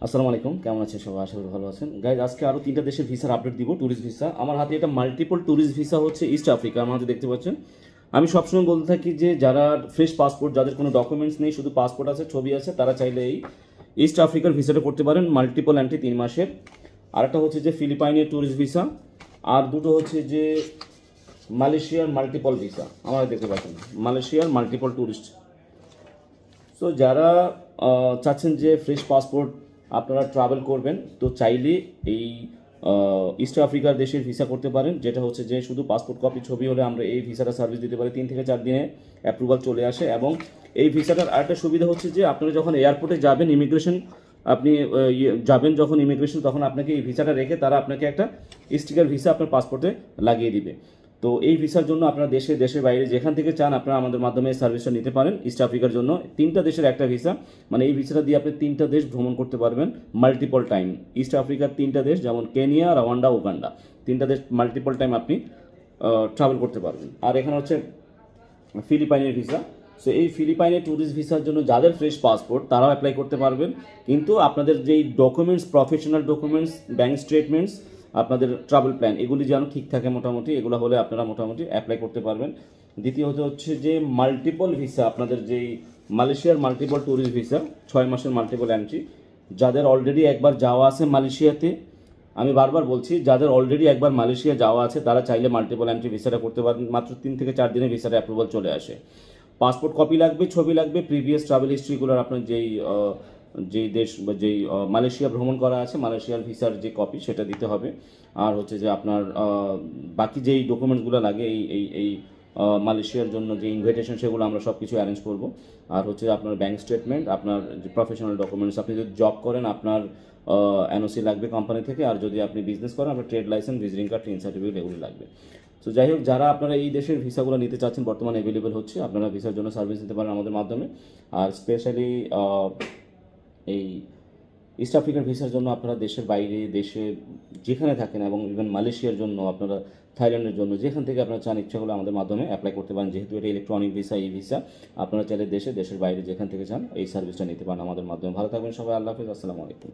আসসালামু আলাইকুম, কেমন আছেন সবাই? আশা করি ভালো আছেন। গাইজ, আজকে আরও 3টা দেশের ভিসার আপডেট দিব। ট্যুরিস্ট ভিসা আমার হাতে, এটা মাল্টিপল ট্যুরিস্ট ভিসা হচ্ছে ইস্ট আফ্রিকা। আমার হাতে দেখতে পাচ্ছেন। আমি সবসময় বলতে থাকি যে যারা ফ্রেশ পাসপোর্ট, যাদের কোনো ডকুমেন্টস নেই, শুধু পাসপোর্ট আছে, ছবি আছে, তারা চাইলে এই ইস্ট আফ্রিকার ভিসাটা করতে পারেন। মাল্টিপল এন্ট্রি 3 মাসের। আরেকটা হচ্ছে যে ফিলিপাইনের ট্যুরিস্ট ভিসা, আর দুটো হচ্ছে যে মালয়েশিয়ার মাল্টিপল ভিসা। আমার দেখতে পাচ্ছেন মালয়েশিয়ার মাল্টিপল ট্যুরিস্ট। সো যারা চাচ্ছেন যে ফ্রেশ পাসপোর্ট আপনারা ট্রাভেল করবেন, তো চাইলে এই ইস্ট আফ্রিকার দেশের ভিসা করতে পারেন, যেটা হচ্ছে যে শুধু পাসপোর্ট কপি ছবি হলে আমরা এই ভিসাটা সার্ভিস দিতে পারি। 3 থেকে 4 দিনে অ্যাপ্রুভাল চলে আসে। এবং এই ভিসাটার আরেকটা সুবিধা হচ্ছে যে আপনারা যখন এয়ারপোর্টে যাবেন, ইমিগ্রেশন আপনি যাবেন যখন ইমিগ্রেশন, তখন আপনাকে এই ভিসাটা রেখে তারা আপনাকে একটা স্টিকার ভিসা আপনার পাসপোর্টে লাগিয়ে দিবে। তো এই ভিসার জন্য আপনারা দেশের বাইরে যেখান থেকে চান আপনারা আমাদের মাধ্যমে এই সার্ভিসটা নিতে পারেন। ইস্ট আফ্রিকার জন্য 3টা দেশের একটা ভিসা, মানে এই ভিসাটা দিয়ে আপনি 3টা দেশ ভ্রমণ করতে পারবেন মাল্টিপল টাইম। ইস্ট আফ্রিকার 3টা দেশ, যেমন কেনিয়া, রাওয়ান্ডা, উগান্ডা, 3টা দেশ মাল্টিপল টাইম আপনি ট্রাভেল করতে পারবেন। আর এখানে হচ্ছে ফিলিপাইনের ভিসা। সো এই ফিলিপাইনের ট্যুরিস্ট ভিসার জন্য যাদের ফ্রেশ পাসপোর্ট তারাও অ্যাপ্লাই করতে পারবেন, কিন্তু আপনাদের যেই documents, professional documents, bank statements, আপনাদের ট্রাভেল প্ল্যান, এগুলি যেন ঠিক থাকে মোটামুটি, এগুলো হলে আপনারা মোটামুটি অ্যাপ্লাই করতে পারবেন। দ্বিতীয়ত হচ্ছে যে মাল্টিপল ভিসা, আপনাদের যেই মালয়েশিয়ার মাল্টিপল ট্যুরিস্ট ভিসা, 6 মাসের মাল্টিপল এন্ট্রি, যাদের অলরেডি একবার যাওয়া আছে মালয়েশিয়াতে, আমি বারবার বলছি, যাদের অলরেডি একবার মালয়েশিয়া যাওয়া আছে তারা চাইলে মাল্টিপল এন্ট্রি ভিসাটা করতে পারেন। মাত্র 3 থেকে 4 দিনে ভিসাটা অ্যাপ্রুভাল চলে আসে। পাসপোর্ট কপি লাগবে, ছবি লাগবে, প্রিভিয়াস ট্রাভেল হিস্ট্রিগুলোর আপনার যেই দেশ বা যেই মালয়েশিয়া ভ্রমণ করা আছে, মালয়েশিয়ার ভিসার যে কপি সেটা দিতে হবে। আর হচ্ছে যে আপনার বাকি যেই ডকুমেন্টসগুলো লাগে এই এই এই মালয়েশিয়ার জন্য যে ইনভিটেশন, সেগুলো আমরা সব কিছু অ্যারেঞ্জ করব। আর হচ্ছে আপনার ব্যাঙ্ক স্টেটমেন্ট, আপনার যে প্রফেশনাল ডকুমেন্টস, আপনি যদি জব করেন আপনার এনওসি লাগবে কোম্পানি থেকে, আর যদি আপনি বিজনেস করেন আপনার trade licence, visiting card, train certificate, এগুলো লাগবে। তো যাই হোক, যারা আপনারা এই দেশের ভিসাগুলো নিতে চাচ্ছেন, বর্তমানে অ্যাভেলেবেল হচ্ছে, আপনারা ভিসার জন্য সার্ভিস নিতে পারেন আমাদের মাধ্যমে। আর স্পেশালি এই ইস্ট আফ্রিকার ভিসার জন্য আপনারা দেশের বাইরে, দেশে যেখানে থাকেন, এবং ইভেন মালয়েশিয়ার জন্য আপনারা, থাইল্যান্ডের জন্য, যেখান থেকে আপনারা চান ইচ্ছা হলে আমাদের মাধ্যমে অ্যাপ্লাই করতে পারেন। যেহেতু এটা ইলেকট্রনিক ভিসা, এই ভিসা আপনারা চাইলে দেশের বাইরে যেখান থেকে চান এই সার্ভিসটা নিতে পারেন আমাদের মাধ্যমে। ভালো থাকবেন সবাই, আল্লাহ হাফিজ, আসসালামু আলাইকুম।